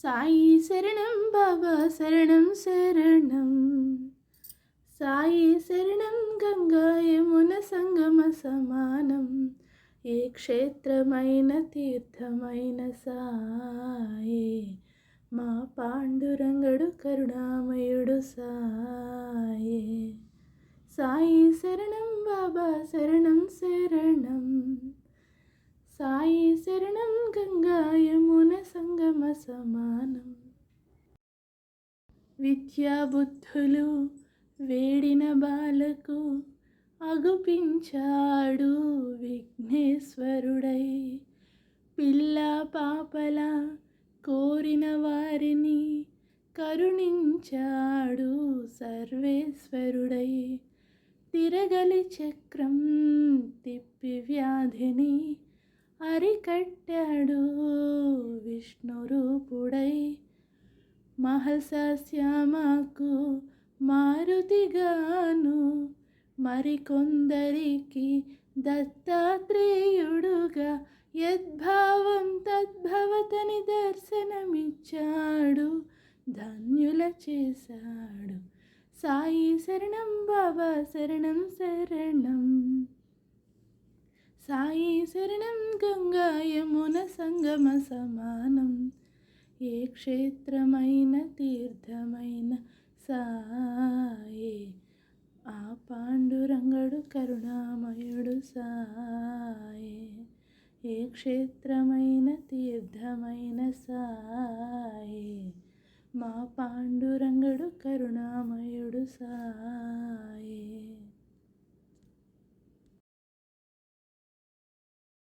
సాయి శరణం బాబా శరణం శరణం. సాయి శరణం గంగా యమున సంగమ సమానం. ఏ క్షేత్రమైన తీర్థమైన సాయే. మా పాండురంగడు కరుణామయుడు సాయే. సాయి శరణం బాబా శరణం శరణం. సాయి శరణం గంగా యమున సంగమ సమానం. విద్యాబుద్ధులు వేడిన బాలకు అగుపించాడు విఘ్నేశ్వరుడై. పిల్ల పాపల కోరిన వారిని కరుణించాడు సర్వేశ్వరుడై. తిరగలి చక్రం తిప్పి వ్యాధిని అరికట్టాడు విష్ణురూపుడై. మహసశ్యామకు మారుతిగాను మరికొందరికి దత్తాత్రేయుడుగా యద్భావం తద్భవతని దర్శనమిచ్చాడు, ధన్యుల చేశాడు. సాయి శరణం బాబా శరణం శరణం. సాయి శరణం గంగా యమున సంగమ సమానం. ఏ క్షేత్రమైన తీర్థమైన సాయే. ఆ పాండురంగడు కరుణామయుడు సాయే. ఏ క్షేత్రమైన తీర్థమైన సాయే. మా పాండురంగడు కరుణామయుడు సాయే.